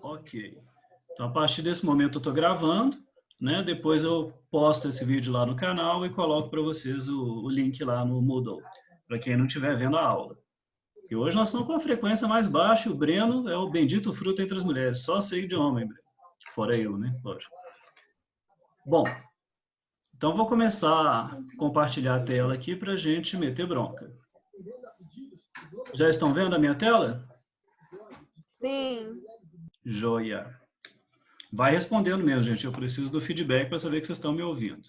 Ok. Então, a partir desse momento eu estou gravando, né? Depois eu posto esse vídeo lá no canal e coloco para vocês o link lá no Moodle, para quem não estiver vendo a aula. E hoje nós estamos com a frequência mais baixa e o Breno é o bendito fruto entre as mulheres. Só sei de homem, Breno. Fora eu, né? Lógico. Bom, então vou começar a compartilhar a tela aqui para a gente meter bronca. Já estão vendo a minha tela? Sim. Joia. Vai respondendo mesmo, gente. Eu preciso do feedback para saber que vocês estão me ouvindo.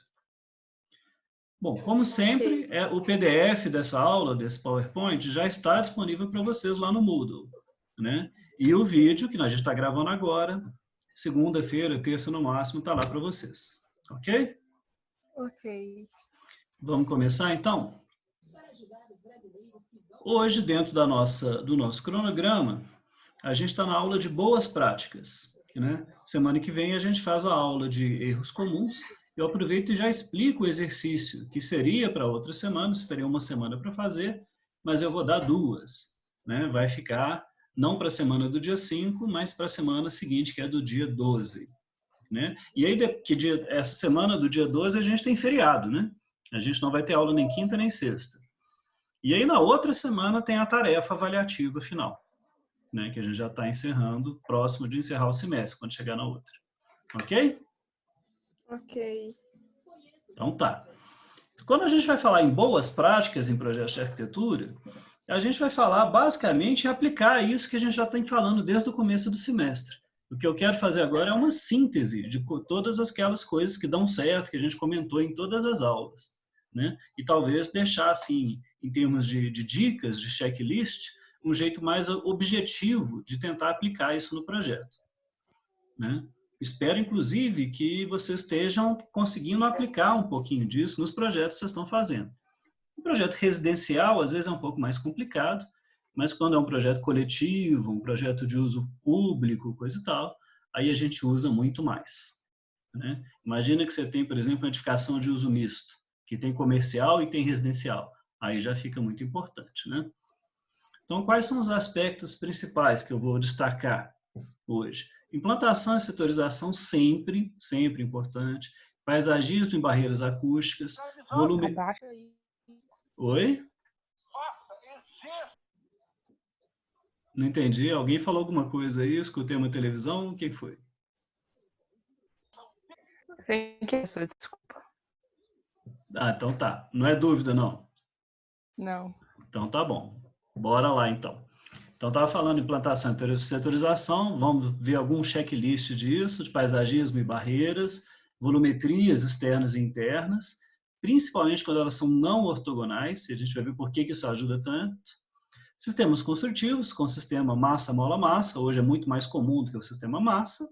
Bom, como sempre, o PDF dessa aula, desse PowerPoint, já está disponível para vocês lá no Moodle, né? E o vídeo, que a gente está gravando agora, segunda-feira, terça no máximo, está lá para vocês. Ok? Ok. Vamos começar, então? Hoje, dentro do nosso cronograma, a gente está na aula de boas práticas, né? Semana que vem a gente faz a aula de erros comuns. Eu aproveito e já explico o exercício, que seria para outra semana, você teria uma semana para fazer, mas eu vou dar duas, né? Vai ficar não para a semana do dia 5, mas para a semana seguinte, que é do dia 12. Né? E aí, essa semana do dia 12, a gente tem feriado, né? A gente não vai ter aula nem quinta nem sexta. E aí, na outra semana, tem a tarefa avaliativa final, né? Que a gente já está encerrando, próximo de encerrar o semestre, quando chegar na outra. Ok? Ok. Então tá. Quando a gente vai falar em boas práticas em projetos de arquitetura, a gente vai falar basicamente em aplicar isso que a gente já está falando desde o começo do semestre. O que eu quero fazer agora é uma síntese de todas aquelas coisas que dão certo, que a gente comentou em todas as aulas, né? E talvez deixar, assim, em termos de dicas, de checklist, um jeito mais objetivo de tentar aplicar isso no projeto, né? Espero, inclusive, que vocês estejam conseguindo aplicar um pouquinho disso nos projetos que vocês estão fazendo. Um projeto residencial, às vezes, é um pouco mais complicado, mas quando é um projeto coletivo, um projeto de uso público, coisa e tal, aí a gente usa muito mais, né? Imagina que você tem, por exemplo, uma edificação de uso misto, que tem comercial e tem residencial. Aí já fica muito importante, né? Então, quais são os aspectos principais que eu vou destacar hoje? Implantação e setorização sempre, sempre importante. Paisagismo em barreiras acústicas. Volume... Abaixa aí. Oi? Não entendi. Alguém falou alguma coisa aí? Escutei uma televisão? O que foi? Sem que isso, desculpa. Ah, então tá. Não é dúvida, não. Não. Então tá bom. Bora lá, então. Então, estava falando em plantação e setorização, vamos ver algum checklist disso, de paisagismo e barreiras, volumetrias externas e internas, principalmente quando elas são não ortogonais, e a gente vai ver por que isso ajuda tanto. Sistemas construtivos, com o sistema massa-mola-massa, hoje é muito mais comum do que o sistema massa,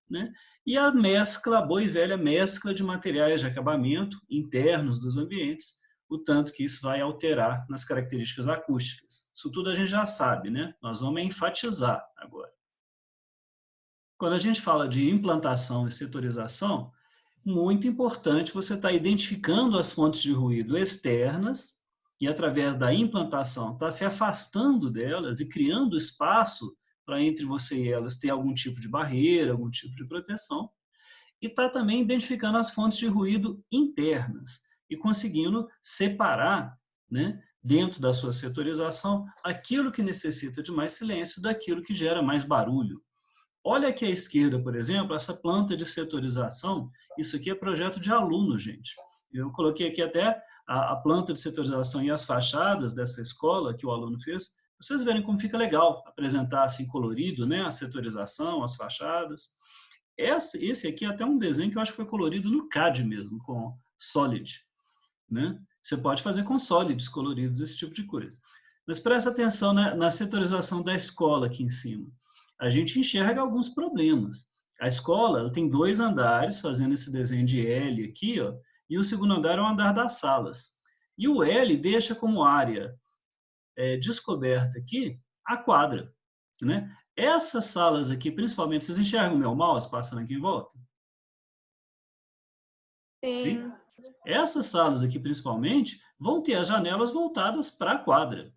né? E a mescla, a boa e velha mescla de materiais de acabamento internos dos ambientes, o tanto que isso vai alterar nas características acústicas. Isso tudo a gente já sabe, né? Nós vamos enfatizar agora. Quando a gente fala de implantação e setorização, muito importante você estar identificando as fontes de ruído externas e, através da implantação, estar se afastando delas e criando espaço para entre você e elas ter algum tipo de barreira, algum tipo de proteção, e está também identificando as fontes de ruído internas e conseguindo separar, né, dentro da sua setorização, aquilo que necessita de mais silêncio daquilo que gera mais barulho. Olha aqui à esquerda, por exemplo, essa planta de setorização. Isso aqui é projeto de aluno, gente. Eu coloquei aqui até a planta de setorização e as fachadas dessa escola que o aluno fez. Vocês verem como fica legal apresentar assim colorido, né, a setorização, as fachadas. Esse aqui é até um desenho que eu acho que foi colorido no CAD mesmo, com Solid, né? Você pode fazer com Solids coloridos, esse tipo de coisa. Mas presta atenção na setorização da escola aqui em cima. A gente enxerga alguns problemas. A escola ela tem 2 andares, fazendo esse desenho de L aqui, ó, e o segundo andar é o andar das salas. E o L deixa como área descoberta aqui a quadra, né? Essas salas aqui, principalmente, vocês enxergam o meu mouse passando aqui em volta? Sim. Essas salas aqui, principalmente, vão ter as janelas voltadas para a quadra.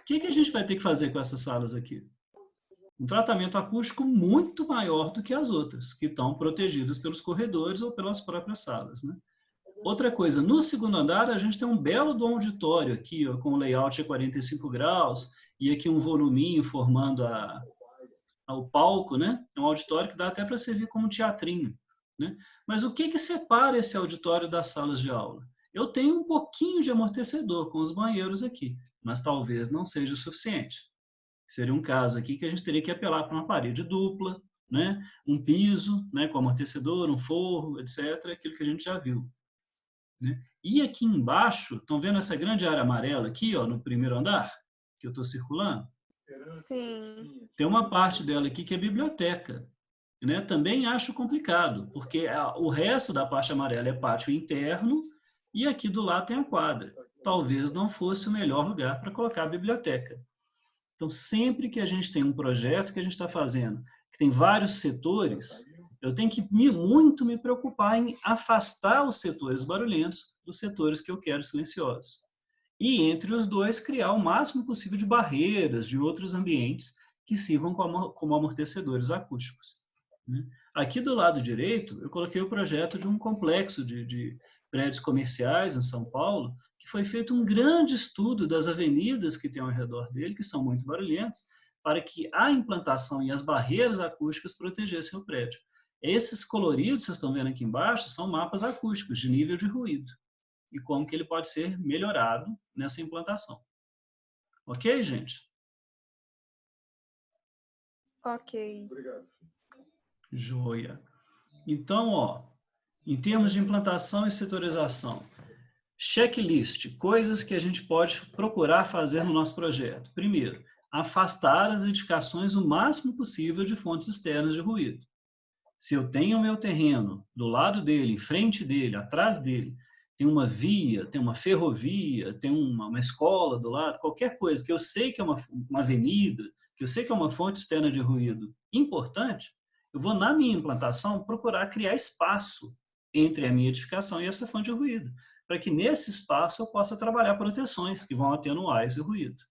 O que a gente vai ter que fazer com essas salas aqui? Um tratamento acústico muito maior do que as outras, que estão protegidas pelos corredores ou pelas próprias salas, né? Outra coisa, no segundo andar a gente tem um belo do auditório aqui, ó, com o layout de 45 graus e aqui um voluminho formando o palco, né? É um auditório que dá até para servir como um teatrinho, né? Mas o que que separa esse auditório das salas de aula? Eu tenho um pouquinho de amortecedor com os banheiros aqui, mas talvez não seja o suficiente. Seria um caso aqui que a gente teria que apelar para uma parede dupla, né? Um piso, né? Com amortecedor, um forro, etc. Aquilo que a gente já viu, né? E aqui embaixo, estão vendo essa grande área amarela aqui, ó, no primeiro andar, que eu estou circulando? Sim. Tem uma parte dela aqui que é biblioteca, né? Também acho complicado, porque o resto da parte amarela é pátio interno e aqui do lado tem a quadra. Talvez não fosse o melhor lugar para colocar a biblioteca. Então, sempre que a gente tem um projeto que a gente está fazendo, que tem vários setores, eu tenho que muito me preocupar em afastar os setores barulhentos dos setores que eu quero silenciosos. E, entre os dois, criar o máximo possível de barreiras, de outros ambientes que sirvam como amortecedores acústicos, né? Aqui do lado direito, eu coloquei o projeto de um complexo de prédios comerciais em São Paulo, que foi feito um grande estudo das avenidas que tem ao redor dele, que são muito barulhentas, para que a implantação e as barreiras acústicas protegessem o prédio. Esses coloridos que vocês estão vendo aqui embaixo são mapas acústicos de nível de ruído e como que ele pode ser melhorado nessa implantação. Ok, gente? Ok. Obrigado. Joia. Então, ó, em termos de implantação e setorização, checklist, coisas que a gente pode procurar fazer no nosso projeto. Primeiro, afastar as edificações o máximo possível de fontes externas de ruído. Se eu tenho o meu terreno do lado dele, em frente dele, atrás dele, tem uma via, tem uma ferrovia, tem uma escola do lado, qualquer coisa que eu sei que é uma avenida, que eu sei que é uma fonte externa de ruído importante, eu vou, na minha implantação, procurar criar espaço entre a minha edificação e essa fonte de ruído, para que nesse espaço eu possa trabalhar proteções que vão atenuar esse ruído.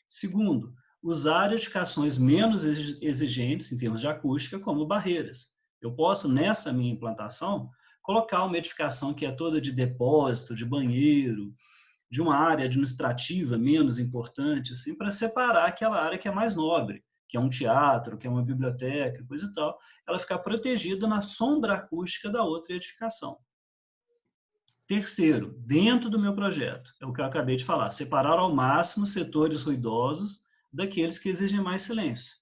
Segundo, usar edificações menos exigentes em termos de acústica, como barreiras. Eu posso, nessa minha implantação, colocar uma edificação que é toda de depósito, de banheiro, de uma área administrativa menos importante, assim, para separar aquela área que é mais nobre, que é um teatro, que é uma biblioteca, coisa e tal, ela ficar protegida na sombra acústica da outra edificação. Terceiro, dentro do meu projeto, é o que eu acabei de falar, separar ao máximo setores ruidosos daqueles que exigem mais silêncio.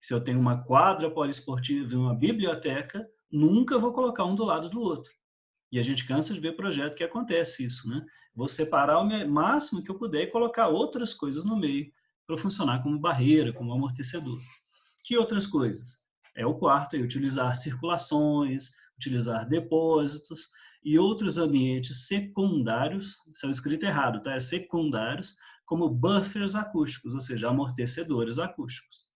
Se eu tenho uma quadra poliesportiva e uma biblioteca, nunca vou colocar um do lado do outro. E a gente cansa de ver projeto que acontece isso, né? Vou separar o máximo que eu puder e colocar outras coisas no meio para funcionar como barreira, como amortecedor. Que outras coisas? É o quarto, é utilizar circulações, utilizar depósitos e outros ambientes secundários, são escrito errado, tá? É secundários, como buffers acústicos, ou seja, amortecedores acústicos.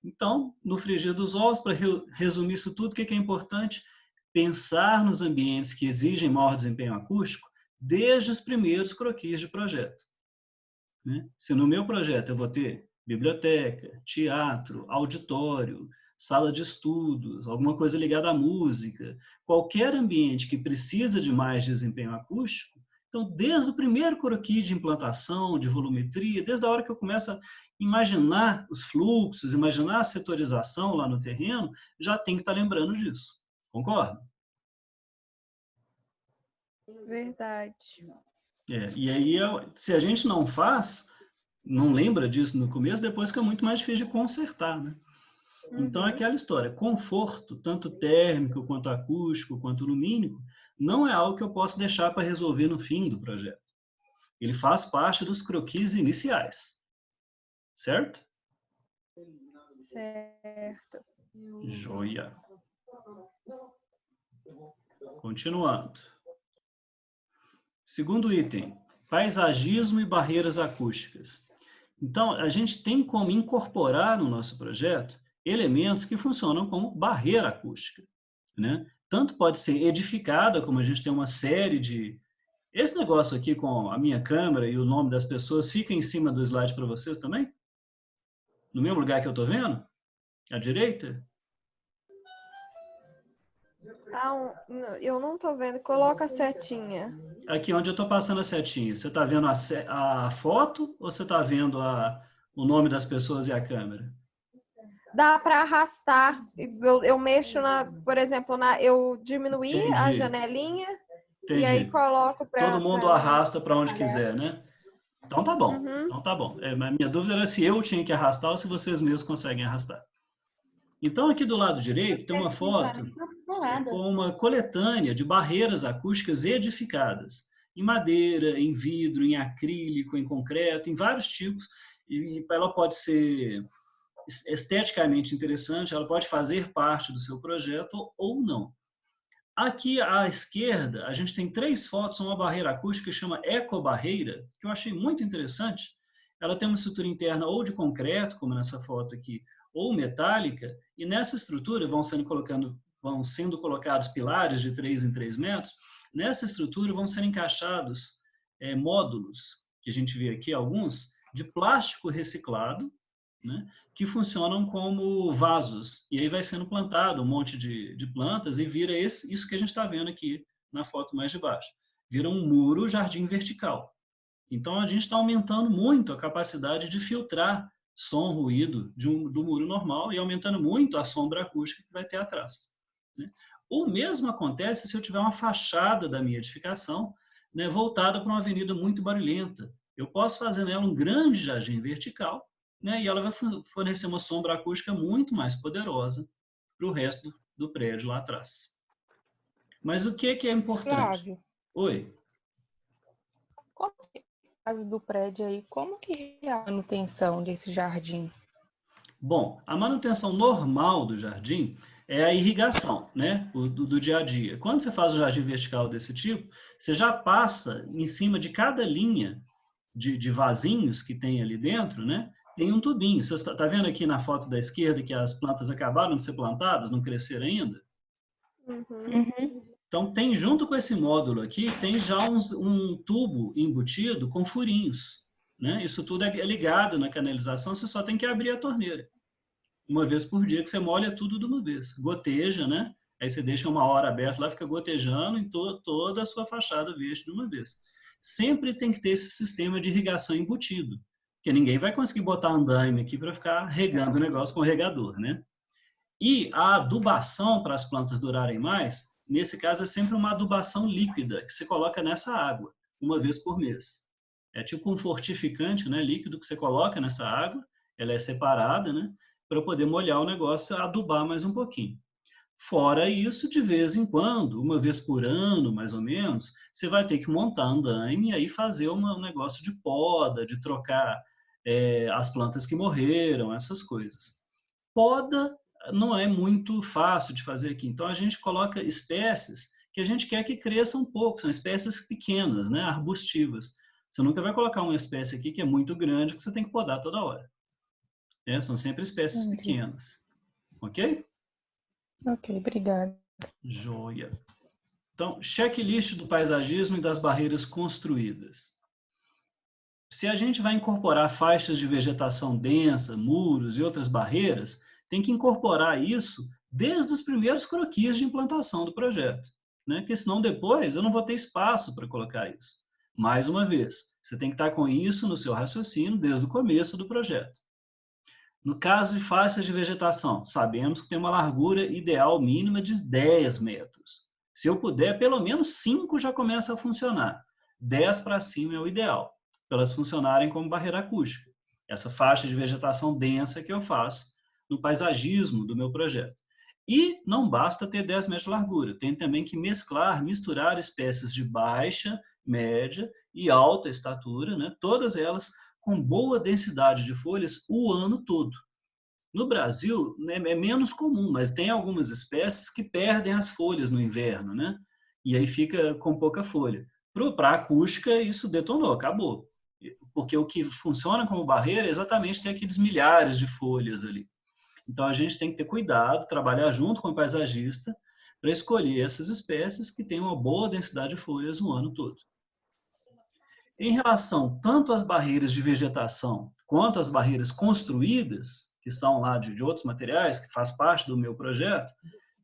Então, no frigir dos ovos, para resumir isso tudo, o que é importante? Pensar nos ambientes que exigem maior desempenho acústico desde os primeiros croquis de projeto, né? Se no meu projeto eu vou ter biblioteca, teatro, auditório, sala de estudos, alguma coisa ligada à música, qualquer ambiente que precisa de mais desempenho acústico, então, desde o primeiro croquis de implantação, de volumetria, desde a hora que eu começo a imaginar os fluxos, imaginar a setorização lá no terreno, já tem que estar lembrando disso. Concorda? Verdade. E aí, se a gente não faz, não lembra disso no começo, depois fica muito mais difícil de consertar, né? Então, é aquela história, conforto, tanto térmico, quanto acústico, quanto lumínico, não é algo que eu posso deixar para resolver no fim do projeto. Ele faz parte dos croquis iniciais. Certo? Certo. Joia. Continuando. Segundo item, paisagismo e barreiras acústicas. Então, a gente tem como incorporar no nosso projeto elementos que funcionam como barreira acústica, né? Tanto pode ser edificada, como a gente tem uma série de... Esse negócio aqui com a minha câmera e o nome das pessoas fica em cima do slide para vocês também? No mesmo lugar que eu estou vendo? À direita? Eu não tô vendo. Coloca a setinha. Aqui onde eu estou passando a setinha. Você está vendo a foto ou você está vendo o nome das pessoas e a câmera? Dá para arrastar. Eu mexo por exemplo, eu diminuí a Entendi, janelinha e aí entendi. coloco Todo para mundo arrasta para onde quiser, né? Então tá bom, Uhum. então tá bom. A minha dúvida era se eu tinha que arrastar ou se vocês mesmos conseguem arrastar. Então aqui do lado direito tem uma foto com uma coletânea de barreiras acústicas edificadas, em madeira, em vidro, em acrílico, em concreto, em vários tipos, e ela pode ser esteticamente interessante, ela pode fazer parte do seu projeto ou não. Aqui à esquerda, a gente tem 3 fotos, uma barreira acústica que chama ecobarreira, que eu achei muito interessante. Ela tem uma estrutura interna ou de concreto, como nessa foto aqui, ou metálica, e nessa estrutura vão sendo colocados pilares de 3 em 3 metros. Nessa estrutura vão ser encaixados módulos, que a gente vê aqui alguns, de plástico reciclado, né, que funcionam como vasos. E aí vai sendo plantado um monte de plantas e vira isso que a gente está vendo aqui na foto mais de baixo. Vira um muro jardim vertical. Então a gente está aumentando muito a capacidade de filtrar som, ruído do muro normal e aumentando muito a sombra acústica que vai ter atrás, né? O mesmo acontece se eu tiver uma fachada da minha edificação, né, voltada para uma avenida muito barulhenta. Eu posso fazer nela um grande jardim vertical, né, e ela vai fornecer uma sombra acústica muito mais poderosa para o resto do prédio lá atrás. Mas o que é importante? Flávio, Oi? qual é o caso do prédio aí? Como que é a manutenção desse jardim? Bom, a manutenção normal do jardim é a irrigação, né, do dia a dia. Quando você faz um jardim vertical desse tipo, você já passa em cima de cada linha de vasinhos que tem ali dentro, né, tem um tubinho. Você está vendo aqui na foto da esquerda que as plantas acabaram de ser plantadas, não cresceram ainda? Uhum. Então, tem junto com esse módulo aqui, tem já um tubo embutido com furinhos, né? Isso tudo é ligado na canalização, você só tem que abrir a torneira. Uma vez por dia que você molha tudo de uma vez. Goteja, né? Aí você deixa 1 hora aberto lá, fica gotejando em toda a sua fachada verde de uma vez. Sempre tem que ter esse sistema de irrigação embutido, porque ninguém vai conseguir botar andaime aqui para ficar regando o negócio com o regador, né? E a adubação para as plantas durarem mais, nesse caso é sempre uma adubação líquida, que você coloca nessa água, uma vez por mês. É tipo um fortificante, né, líquido que você coloca nessa água, ela é separada, né, para poder molhar o negócio e adubar mais um pouquinho. Fora isso, de vez em quando, uma vez por ano, mais ou menos, você vai ter que montar andaime e aí fazer um negócio de poda, de trocar as plantas que morreram, essas coisas. Poda não é muito fácil de fazer aqui. Então, a gente coloca espécies que a gente quer que cresçam um pouco. São espécies pequenas, né, arbustivas. Você nunca vai colocar uma espécie aqui que é muito grande, que você tem que podar toda hora. São sempre espécies pequenas. Ok? Ok, obrigada. Joia. Então, checklist do paisagismo e das barreiras construídas. Se a gente vai incorporar faixas de vegetação densa, muros e outras barreiras, tem que incorporar isso desde os primeiros croquis de implantação do projeto, né? Porque senão depois eu não vou ter espaço para colocar isso. Mais uma vez, você tem que estar com isso no seu raciocínio desde o começo do projeto. No caso de faixas de vegetação, sabemos que tem uma largura ideal mínima de 10 metros. Se eu puder, pelo menos 5 já começa a funcionar. 10 para cima é o ideal, para elas funcionarem como barreira acústica. Essa faixa de vegetação densa que eu faço no paisagismo do meu projeto. E não basta ter 10 metros de largura, tem também que misturar espécies de baixa, média e alta estatura, né? Todas elas com boa densidade de folhas o ano todo. No Brasil, né, é menos comum, mas tem algumas espécies que perdem as folhas no inverno, né? E aí fica com pouca folha. Para a acústica, isso detonou, acabou. Porque o que funciona como barreira é exatamente ter aqueles milhares de folhas ali. Então, a gente tem que ter cuidado, trabalhar junto com o paisagista para escolher essas espécies que têm uma boa densidade de folhas o ano todo. Em relação tanto às barreiras de vegetação quanto às barreiras construídas, que são lá de outros materiais, que faz parte do meu projeto,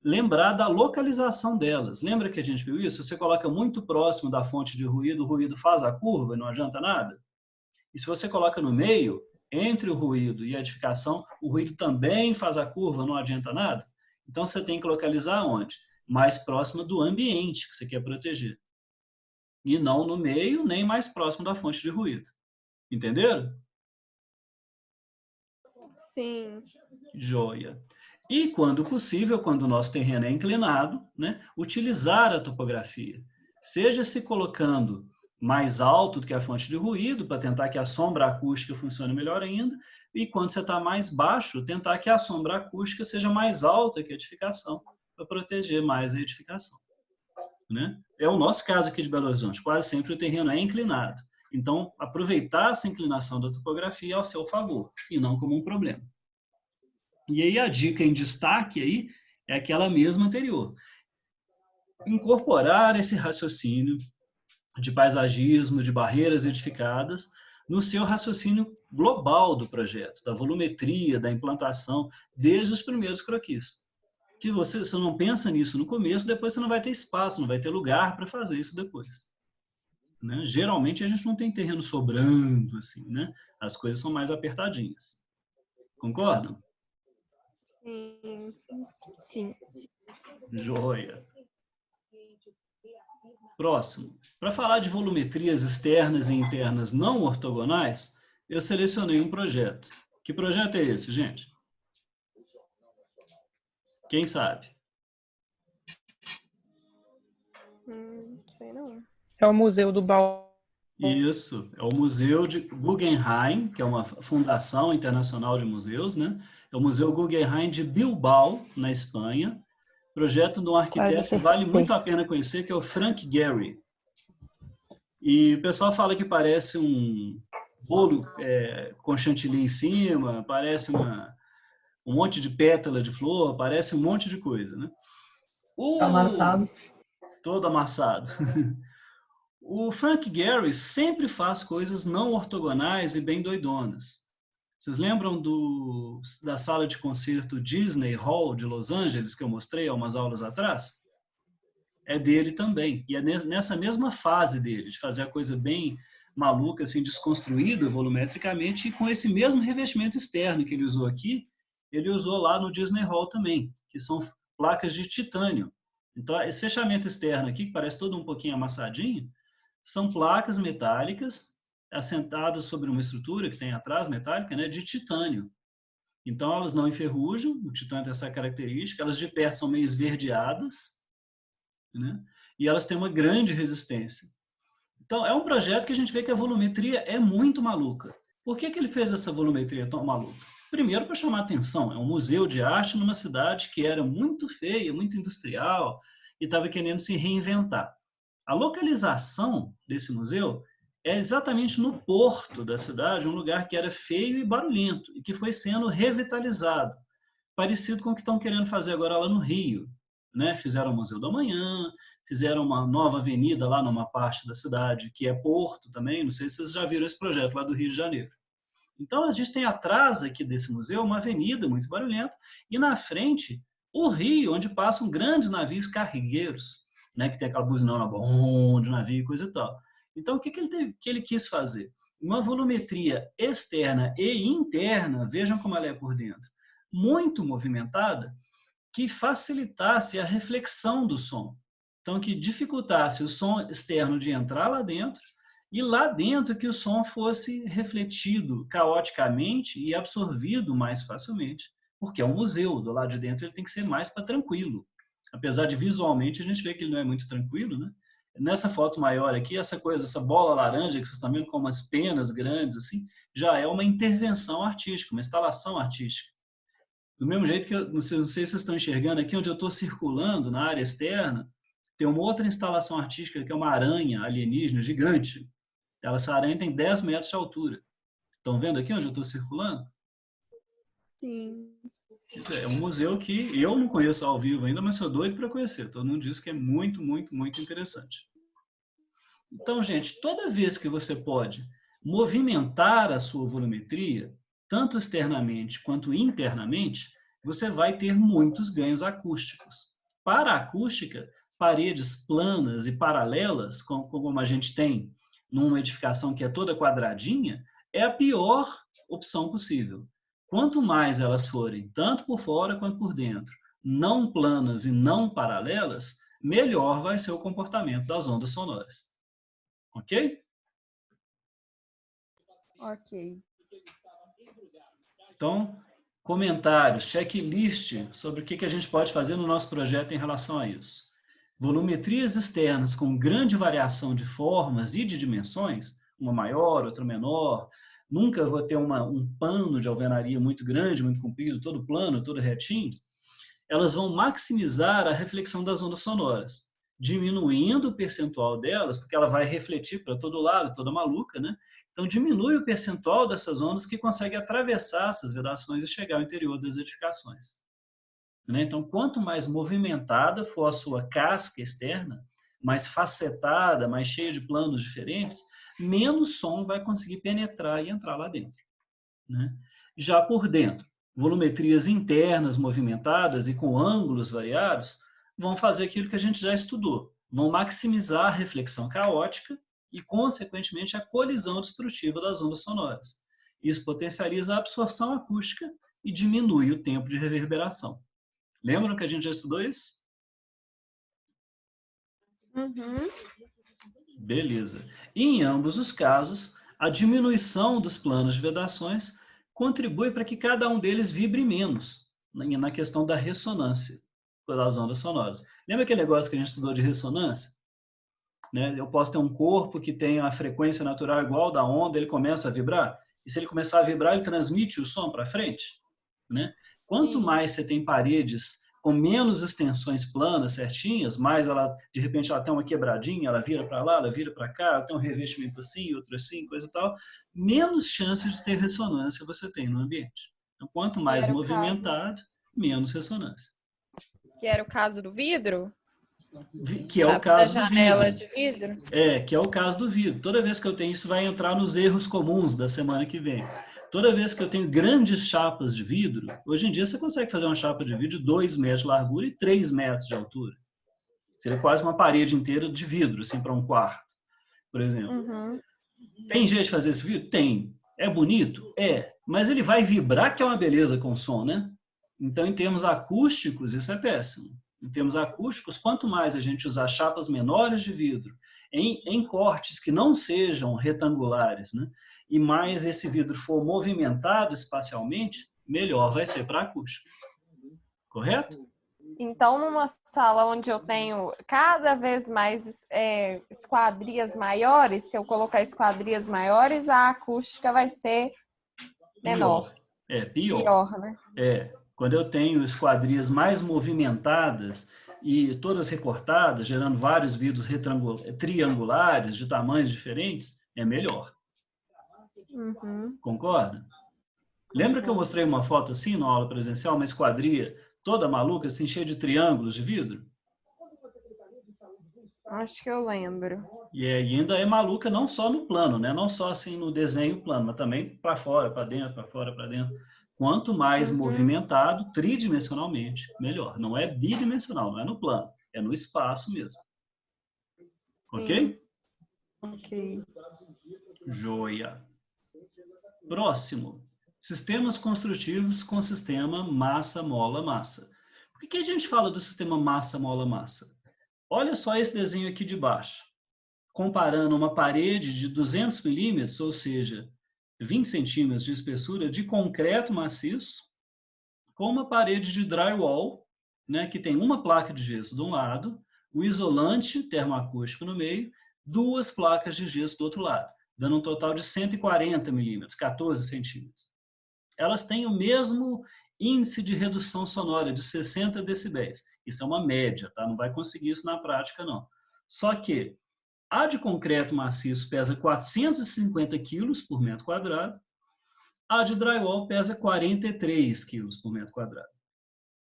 lembrar da localização delas. Lembra que a gente viu isso? Se você coloca muito próximo da fonte de ruído, o ruído faz a curva e não adianta nada. E se você coloca no meio, entre o ruído e a edificação, o ruído também faz a curva, não adianta nada. Então, você tem que localizar onde? Mais próximo do ambiente que você quer proteger. E não no meio, nem mais próximo da fonte de ruído. Entenderam? Sim. Joia. E, quando possível, quando o nosso terreno é inclinado, né, utilizar a topografia. Seja se colocando mais alto do que a fonte de ruído, para tentar que a sombra acústica funcione melhor ainda, e quando você está mais baixo, tentar que a sombra acústica seja mais alta que a edificação, para proteger mais a edificação. Né? É o nosso caso aqui de Belo Horizonte, quase sempre o terreno é inclinado. Então, aproveitar essa inclinação da topografia ao seu favor, e não como um problema. E aí a dica em destaque aí é aquela mesma anterior. Incorporar esse raciocínio de paisagismo, de barreiras edificadas, no seu raciocínio global do projeto, da volumetria, da implantação, desde os primeiros croquis. Que você não pensa nisso no começo, depois você não vai ter espaço, não vai ter lugar para fazer isso depois. Né? Geralmente a gente não tem terreno sobrando, assim, né? As coisas são mais apertadinhas. Concordam? Sim. Sim. Joia. Próximo. Para falar de volumetrias externas e internas não ortogonais, eu selecionei um projeto. Que projeto é esse, gente? Quem sabe? Sei não. É o Museu do Baú. Isso, é o Museu de Guggenheim, que é uma fundação internacional de museus, né? É o Museu Guggenheim de Bilbao, na Espanha. Projeto de um arquiteto que vale muito a pena conhecer, que é o Frank Gehry. E o pessoal fala que parece um bolo com chantilly em cima, parece um monte de pétala de flor, parece um monte de coisa, né? Amassado. Todo amassado. O Frank Gehry sempre faz coisas não ortogonais e bem doidonas. Vocês lembram da sala de concerto Disney Hall de Los Angeles, que eu mostrei há umas aulas atrás? É dele também. E é nessa mesma fase dele, de fazer a coisa bem maluca, assim, desconstruída volumetricamente, e com esse mesmo revestimento externo que ele usou aqui, ele usou lá no Disney Hall também, que são placas de titânio. Então, esse fechamento externo aqui, que parece todo um pouquinho amassadinho, são placas metálicas assentadas sobre uma estrutura que tem atrás, metálica, né, de titânio. Então, elas não enferrujam, o titânio tem essa característica, elas de perto são meio esverdeadas, né, e elas têm uma grande resistência. Então, é um projeto que a gente vê que a volumetria é muito maluca. Por que ele fez essa volumetria tão maluca? Primeiro, para chamar atenção, é um museu de arte numa cidade que era muito feia, muito industrial, e estava querendo se reinventar. A localização desse museu é exatamente no porto da cidade, um lugar que era feio e barulhento, e que foi sendo revitalizado, parecido com o que estão querendo fazer agora lá no Rio. Né? Fizeram o Museu da Manhã, fizeram uma nova avenida lá numa parte da cidade, que é porto também, não sei se vocês já viram esse projeto lá do Rio de Janeiro. Então, a gente tem atrás aqui desse museu uma avenida muito barulhenta, e na frente, o rio, onde passam grandes navios carregueiros, né, que tem aquela buzinona bom de navio e coisa e tal. Então, o que ele quis fazer? Uma volumetria externa e interna, vejam como ela é por dentro, muito movimentada, que facilitasse a reflexão do som. Então, que dificultasse o som externo de entrar lá dentro, e lá dentro que o som fosse refletido caoticamente e absorvido mais facilmente, porque é um museu, do lado de dentro ele tem que ser mais para tranquilo. Apesar de visualmente a gente vê que ele não é muito tranquilo, né? Nessa foto maior aqui, essa bola laranja que vocês estão vendo com umas penas grandes, assim, já é uma intervenção artística, uma instalação artística. Do mesmo jeito que, não sei se vocês estão enxergando aqui, onde eu estou circulando, na área externa, tem uma outra instalação artística que é uma aranha alienígena gigante. Essa aranha tem 10 metros de altura. Estão vendo aqui onde eu estou circulando? Sim. É um museu que eu não conheço ao vivo ainda, mas sou doido para conhecer. Todo mundo diz que é muito, muito, muito interessante. Então, gente, toda vez que você pode movimentar a sua volumetria, tanto externamente quanto internamente, você vai ter muitos ganhos acústicos. Para a acústica, paredes planas e paralelas, como a gente tem numa edificação que é toda quadradinha, é a pior opção possível. Quanto mais elas forem, tanto por fora quanto por dentro, não planas e não paralelas, melhor vai ser o comportamento das ondas sonoras. Ok? Ok. Então, comentários, checklist sobre o que a gente pode fazer no nosso projeto em relação a isso. Volumetrias externas com grande variação de formas e de dimensões, uma maior, outra menor. Nunca vou ter um pano de alvenaria muito grande, muito comprido, todo plano, todo retinho. Elas vão maximizar a reflexão das ondas sonoras, diminuindo o percentual delas, porque ela vai refletir para todo lado, toda maluca, né? Então, diminui o percentual dessas ondas que consegue atravessar essas vedações e chegar ao interior das edificações. Então, quanto mais movimentada for a sua casca externa, mais facetada, mais cheia de planos diferentes, menos som vai conseguir penetrar e entrar lá dentro. Já por dentro, volumetrias internas movimentadas e com ângulos variados vão fazer aquilo que a gente já estudou. Vão maximizar a reflexão caótica e, consequentemente, a colisão destrutiva das ondas sonoras. Isso potencializa a absorção acústica e diminui o tempo de reverberação. Lembram que a gente já estudou isso? Uhum. Beleza. E em ambos os casos, a diminuição dos planos de vedações contribui para que cada um deles vibre menos na questão da ressonância das ondas sonoras. Lembra aquele negócio que a gente estudou de ressonância? Eu posso ter um corpo que tem a frequência natural igual da onda, ele começa a vibrar, e se ele começar a vibrar, ele transmite o som para frente. Quanto mais você tem paredes com menos extensões planas certinhas, mais ela, de repente, ela tem uma quebradinha, ela vira para lá, ela vira para cá, ela tem um revestimento assim, outro assim, coisa e tal, menos chances de ter ressonância você tem no ambiente. Então, quanto mais movimentado, menos ressonância. Que era o caso do vidro? Que é o caso do janela de vidro? Que é o caso do vidro. Toda vez que eu tenho isso, vai entrar nos erros comuns da semana que vem. Toda vez que eu tenho grandes chapas de vidro, hoje em dia você consegue fazer uma chapa de vidro de 2 metros de largura e 3 metros de altura. Seria quase uma parede inteira de vidro, assim, para um quarto, por exemplo. Uhum. Tem jeito de fazer esse vidro? Tem. É bonito? É. Mas ele vai vibrar, que é uma beleza com som, né? Então, em termos acústicos, isso é péssimo. Em termos acústicos, quanto mais a gente usar chapas menores de vidro em cortes que não sejam retangulares, né? E mais esse vidro for movimentado espacialmente, melhor vai ser para a acústica. Correto? Então, numa sala onde eu tenho cada vez mais esquadrias maiores, se eu colocar esquadrias maiores, a acústica vai ser menor. Pior, né? Quando eu tenho esquadrias mais movimentadas e todas recortadas, gerando vários vidros triangulares de tamanhos diferentes, é melhor. Uhum. Concorda? Lembra que eu mostrei uma foto assim na aula presencial, uma esquadria toda maluca, assim, cheia de triângulos de vidro? Acho que eu lembro. E ainda é maluca não só no plano, né? Não só assim no desenho plano, mas também para fora, para dentro, para fora, para dentro. Quanto mais movimentado, tridimensionalmente, melhor. Não é bidimensional, não é no plano, é no espaço mesmo. Sim. Ok? Ok. Joia. Próximo. Sistemas construtivos com sistema massa-mola-massa. Por que a gente fala do sistema massa-mola-massa? Olha só esse desenho aqui de baixo. Comparando uma parede de 200 milímetros, ou seja, 20 centímetros de espessura de concreto maciço, com uma parede de drywall, né, que tem uma placa de gesso de um lado, o isolante termoacústico no meio, 2 placas de gesso do outro lado, dando um total de 140 milímetros, 14 centímetros. Elas têm o mesmo índice de redução sonora de 60 decibéis. Isso é uma média, tá? Não vai conseguir isso na prática, não. Só que a de concreto maciço pesa 450 quilos por metro quadrado, a de drywall pesa 43 quilos por metro quadrado.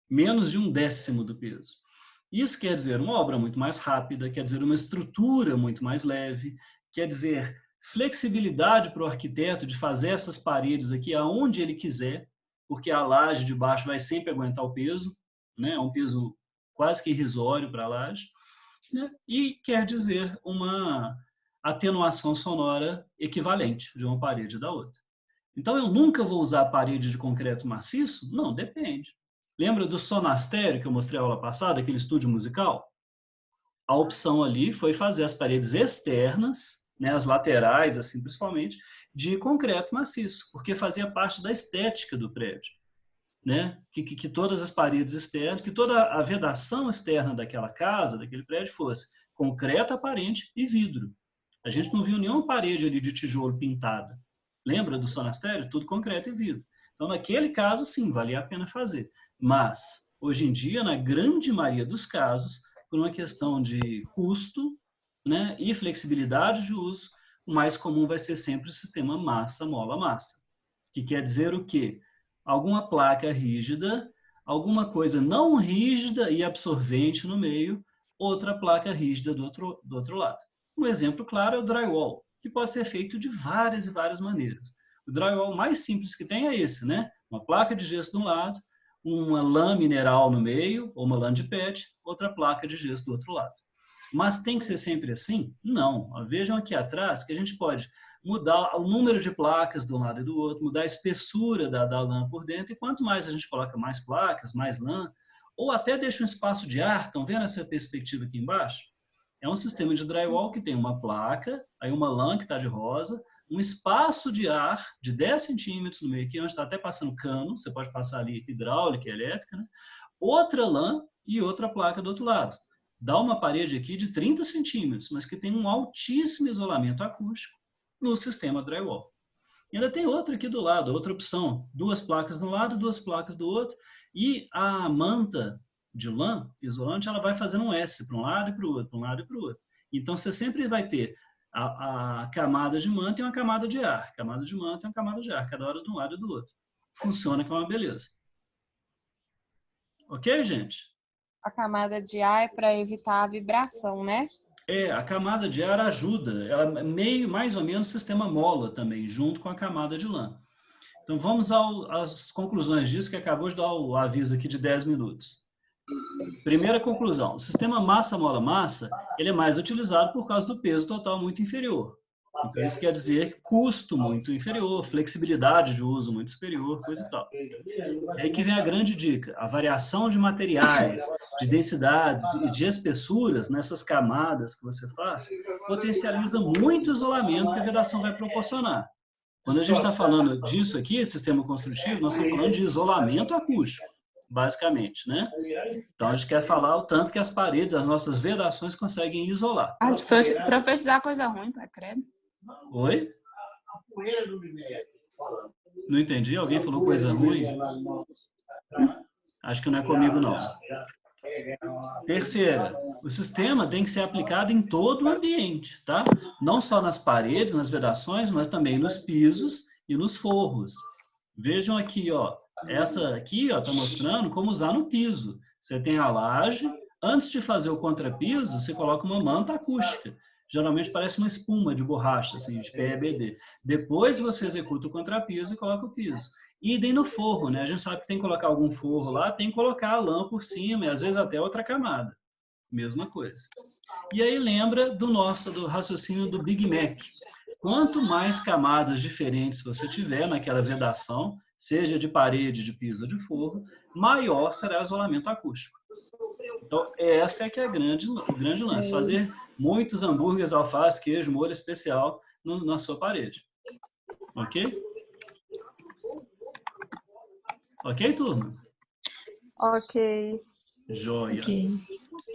Menos de 1/10 do peso. Isso quer dizer uma obra muito mais rápida, quer dizer uma estrutura muito mais leve, quer dizer flexibilidade para o arquiteto de fazer essas paredes aqui aonde ele quiser, porque a laje de baixo vai sempre aguentar o peso, né? É um peso quase que irrisório para a laje, né? E quer dizer uma atenuação sonora equivalente de uma parede da outra. Então, eu nunca vou usar parede de concreto maciço? Não, depende. Lembra do sonastério que eu mostrei a aula passada, aquele estúdio musical? A opção ali foi fazer as paredes externas, né, as laterais, assim, principalmente, de concreto maciço, porque fazia parte da estética do prédio, né? Que todas as paredes externas, que toda a vedação externa daquela casa, daquele prédio, fosse concreto aparente e vidro. A gente não viu nenhuma parede ali de tijolo pintada. Lembra do sonastério? Tudo concreto e vidro. Então, naquele caso, sim, valia a pena fazer. Mas, hoje em dia, na grande maioria dos casos, por uma questão de custo, né, e flexibilidade de uso, o mais comum vai ser sempre o sistema massa-mola-massa. Que quer dizer o quê? Alguma placa rígida, alguma coisa não rígida e absorvente no meio, outra placa rígida do outro lado. Um exemplo claro é o drywall, que pode ser feito de várias e várias maneiras. O drywall mais simples que tem é esse, né? Uma placa de gesso de um lado, uma lã mineral no meio, ou uma lã de PET, outra placa de gesso do outro lado. Mas tem que ser sempre assim? Não. Vejam aqui atrás que a gente pode mudar o número de placas de um lado e do outro, mudar a espessura da lã por dentro, e quanto mais a gente coloca mais placas, mais lã, ou até deixa um espaço de ar, estão vendo essa perspectiva aqui embaixo? É um sistema de drywall que tem uma placa, aí uma lã que está de rosa, um espaço de ar de 10 centímetros no meio aqui, onde está até passando cano, você pode passar ali hidráulica e elétrica, né? Outra lã e outra placa do outro lado. Dá uma parede aqui de 30 centímetros, mas que tem um altíssimo isolamento acústico no sistema drywall. E ainda tem outra aqui do lado, outra opção, 2 placas de um lado, 2 placas do outro, e a manta de lã isolante, ela vai fazendo um S para um lado e para o outro, para um lado e para o outro. Então, você sempre vai ter a camada de manta e uma camada de ar, camada de manta e uma camada de ar, cada hora de um lado e do outro. Funciona com uma beleza. Ok, gente? A camada de ar é para evitar a vibração, né? A camada de ar ajuda, ela é mais ou menos sistema mola também, junto com a camada de lã. Então, vamos às conclusões disso, que acabou de dar o aviso aqui de 10 minutos. Primeira conclusão, o sistema massa-mola-massa, ele é mais utilizado por causa do peso total muito inferior. Então, isso quer dizer custo muito inferior, flexibilidade de uso muito superior, coisa e tal. É aí que vem a grande dica. A variação de materiais, de densidades e de espessuras nessas camadas que você faz, potencializa muito o isolamento que a vedação vai proporcionar. Quando a gente está falando disso aqui, sistema construtivo, nós estamos falando de isolamento acústico, basicamente, né? Então, a gente quer falar o tanto que as paredes, as nossas vedações conseguem isolar. Profetizar coisa ruim, pai, credo. Oi? Não entendi. Alguém falou coisa ruim? Acho que não é comigo, não. Terceira, o sistema tem que ser aplicado em todo o ambiente, tá? Não só nas paredes, nas vedações, mas também nos pisos e nos forros. Vejam aqui, ó. Essa aqui, ó, tá mostrando como usar no piso. Você tem a laje. Antes de fazer o contrapiso, você coloca uma manta acústica. Geralmente parece uma espuma de borracha, assim, de PEBD. Depois você executa o contrapiso e coloca o piso. Idem no forro, né? A gente sabe que tem que colocar algum forro lá, tem que colocar a lã por cima e às vezes até outra camada. Mesma coisa. E aí lembra do raciocínio do Big Mac. Quanto mais camadas diferentes você tiver naquela vedação, seja de parede, de piso ou de forro, maior será o isolamento acústico. Então, essa é que é o grande lance. Fazer muitos hambúrgueres, alface, queijo, molho especial na sua parede. Ok? Ok, turma? Ok. Joia. Ok.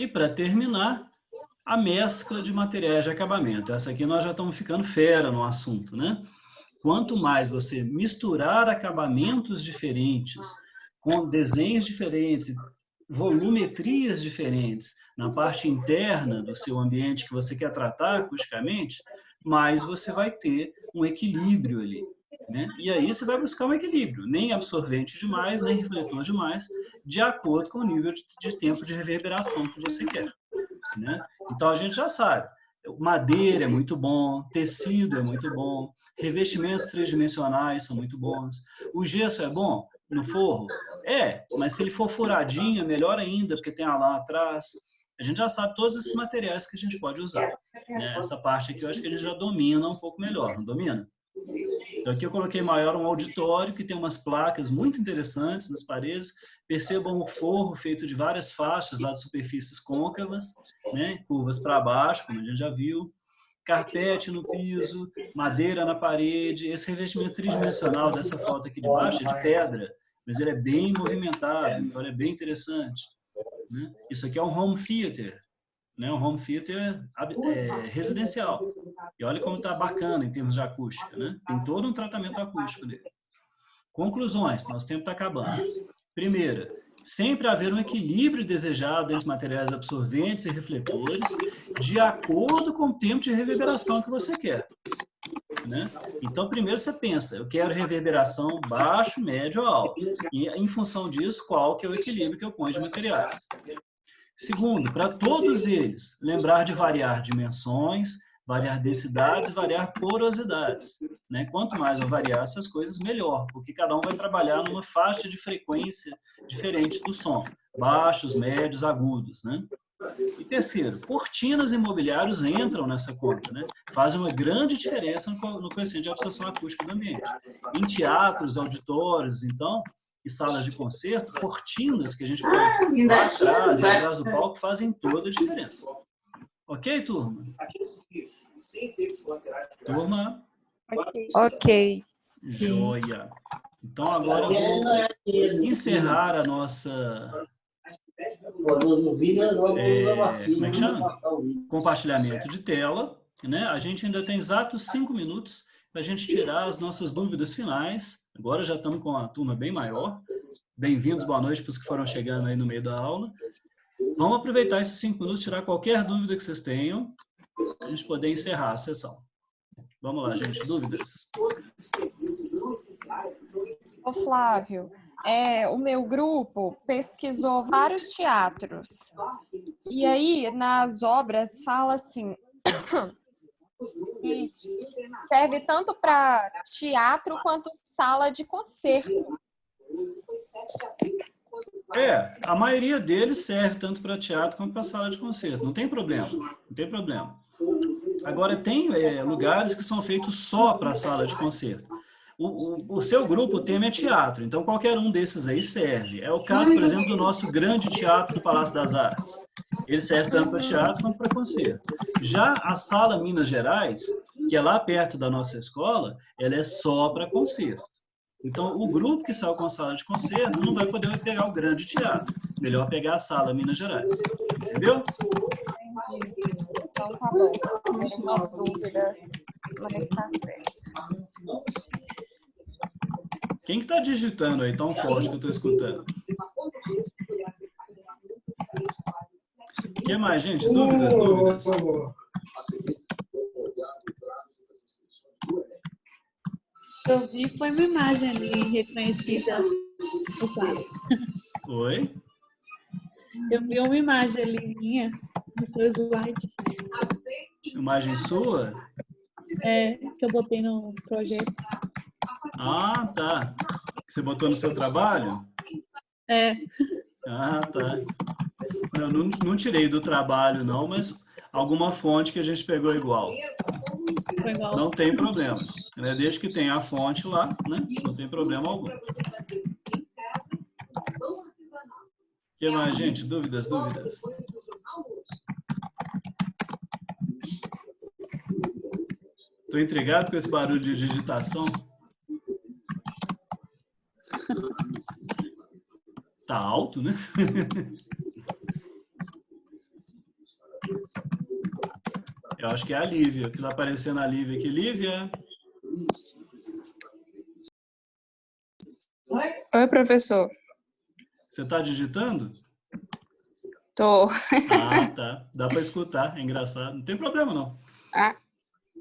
E para terminar, a mescla de materiais de acabamento. Essa aqui nós já estamos ficando fera no assunto, né? Quanto mais você misturar acabamentos diferentes, com desenhos diferentes, volumetrias diferentes na parte interna do seu ambiente que você quer tratar acusticamente, mais você vai ter um equilíbrio ali. né? E aí você vai buscar um equilíbrio, nem absorvente demais, nem refletor demais, de acordo com o nível de tempo de reverberação que você quer, né? Então a gente já sabe, madeira é muito bom, tecido é muito bom, revestimentos tridimensionais são muito bons. O gesso é bom no forro? É, mas se ele for furadinho, é melhor ainda, porque tem a lã atrás. A gente já sabe todos esses materiais que a gente pode usar, né? Essa parte aqui eu acho que a gente já domina um pouco melhor, não domina? Então aqui eu coloquei maior um auditório que tem umas placas muito interessantes nas paredes. Percebam o forro feito de várias faixas lá de superfícies côncavas, né? Curvas para baixo, como a gente já viu. Carpete no piso, madeira na parede. Esse revestimento tridimensional dessa foto aqui de baixo é de pedra, mas ele é bem movimentado, então ele é bem interessante, né? Isso aqui é um home theater, né? Um home theater residencial. E olha como está bacana em termos de acústica, né? Tem todo um tratamento acústico nele. Conclusões, nosso tempo está acabando. Primeira, sempre haver um equilíbrio desejado entre materiais absorventes e refletores, de acordo com o tempo de reverberação que você quer, né? Então, primeiro você pensa, eu quero reverberação baixo, médio ou alto. E, em função disso, qual que é o equilíbrio que eu ponho de materiais. Segundo, para todos eles, lembrar de variar dimensões, variar densidades, variar porosidades, né? Quanto mais eu variar essas coisas, melhor, porque cada um vai trabalhar numa faixa de frequência diferente do som, baixos, médios, agudos, né? E terceiro, cortinas e mobiliários entram nessa conta, né? Fazem uma grande diferença no coeficiente de absorção acústica do ambiente. Em teatros, auditórios, então, e salas de concerto, cortinas que a gente põe lá atrás e atrás do palco fazem toda a diferença. Ok, turma? Turma? Ok. Joia. Então, agora eu vou encerrar a nossa... como é que chama? Compartilhamento de tela, né? A gente ainda tem exatos 5 minutos para a gente tirar as nossas dúvidas finais. Agora já estamos com a turma bem maior. Bem-vindos, boa noite para os que foram chegando aí no meio da aula. Vamos aproveitar esses 5 minutos, tirar qualquer dúvida que vocês tenham, para a gente poder encerrar a sessão. Vamos lá, gente, dúvidas? Ô, Flávio, o meu grupo pesquisou vários teatros. E aí, nas obras, fala assim, que serve tanto para teatro quanto sala de concerto. A maioria deles serve tanto para teatro quanto para sala de concerto. Não tem problema, não tem problema. Agora, tem lugares que são feitos só para sala de concerto. O seu grupo, o tema é teatro, então qualquer um desses aí serve. É o caso, por exemplo, do nosso grande teatro do Palácio das Artes. Ele serve tanto para teatro quanto para concerto. Já a sala Minas Gerais, que é lá perto da nossa escola, ela é só para concerto. Então, o grupo que saiu com sala de concerto não vai poder pegar o grande teatro. Melhor pegar a sala Minas Gerais. Entendeu? Entendi. Então tá bom. Era uma dúvida, mas tá certo. Quem que tá digitando aí tão forte que eu tô escutando? O que mais, gente? Dúvidas? Dúvidas? Eu vi, foi uma imagem ali reconhecida do Flávio. Oi? Eu vi uma imagem ali minha no seu slide. Imagem sua? Que eu botei no projeto. Ah, tá. Você botou no seu trabalho? Ah, tá. Eu não tirei do trabalho, não, mas alguma fonte que a gente pegou igual. Foi igual. Não tem problema. Né? Desde que tenha a fonte lá, né? Não tem problema algum. O que mais, gente? Dúvidas? Dúvidas? Estou intrigado com esse barulho de digitação. Tá alto, né? Eu acho que é a Lívia, que tá aparecendo a Lívia aqui. Lívia? Oi, professor. Você tá digitando? Tô. Ah, tá. Dá para escutar, é engraçado. Não tem problema, não. Ah,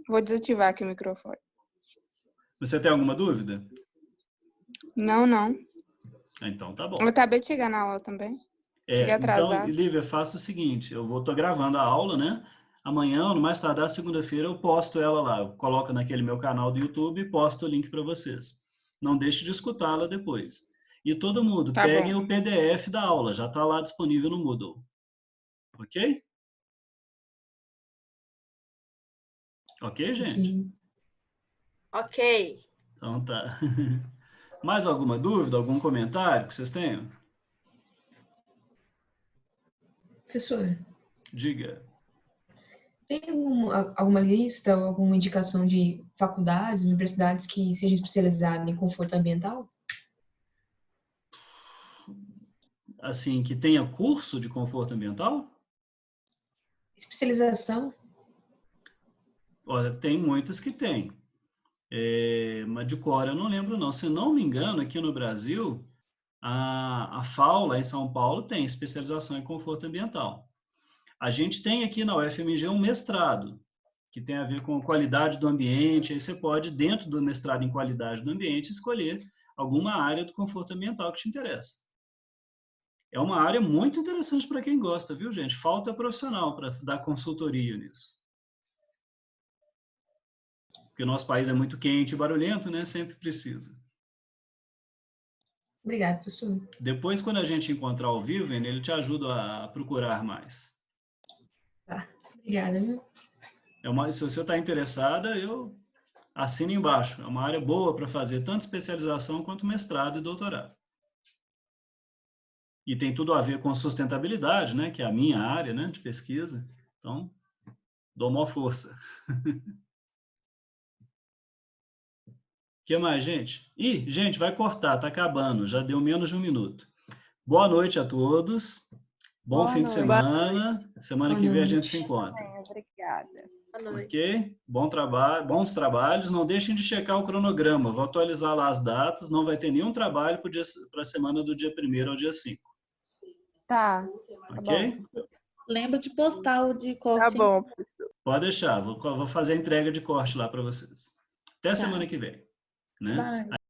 vou desativar aqui o microfone. Você tem alguma dúvida? Não, não. Então tá bom. Eu acabei de chegar na aula também. Cheguei Então, atrasado. Lívia, faça o seguinte, tô gravando a aula, né? Amanhã, no mais tardar, segunda-feira, eu posto ela lá. Eu coloco naquele meu canal do YouTube e posto o link para vocês. Não deixe de escutá-la depois. E todo mundo, Tá peguem bom. o PDF da aula, já está lá disponível no Moodle. Ok? Ok, gente? Ok. Então tá. Mais alguma dúvida, algum comentário que vocês tenham? Professor, Diga. tem alguma lista ou alguma indicação de faculdades, universidades que sejam especializadas em conforto ambiental? Assim, que tenha curso de conforto ambiental? Especialização? Olha, tem muitas que tem. Mas de cor eu não lembro não. Se não me engano, aqui no Brasil, a FAO, lá em São Paulo, tem especialização em conforto ambiental. A gente tem aqui na UFMG um mestrado, que tem a ver com qualidade do ambiente. Aí você pode, dentro do mestrado em qualidade do ambiente, escolher alguma área do conforto ambiental que te interessa. É uma área muito interessante para quem gosta, viu, gente? Falta profissional para dar consultoria nisso. Porque o nosso país é muito quente e barulhento, né? Sempre precisa. Obrigada, professor. Depois, quando a gente encontrar ao vivo, ele te ajuda a procurar mais. Tá, obrigada, viu? Se você está interessada, eu assino embaixo. É uma área boa para fazer tanto especialização quanto mestrado e doutorado. E tem tudo a ver com sustentabilidade, né? Que é a minha área, né, de pesquisa. Então, dou maior força. O que mais, gente? Ih, gente, vai cortar, tá acabando. Já deu menos de 1 minuto. Boa noite a todos. Bom Boa fim de noite. semana. Semana Boa que vem a gente noite. se encontra. Obrigada. Boa noite. Ok? Bom trabalho, bons trabalhos. Não deixem de checar o cronograma. Vou atualizar lá as datas. Não vai ter nenhum trabalho para a semana do dia 1º ao dia 5. Tá. Ok? Lembra de postar o de Tá corte. bom. Pode deixar. Vou fazer a entrega de corte lá para vocês. Até semana que vem. Né? Vai.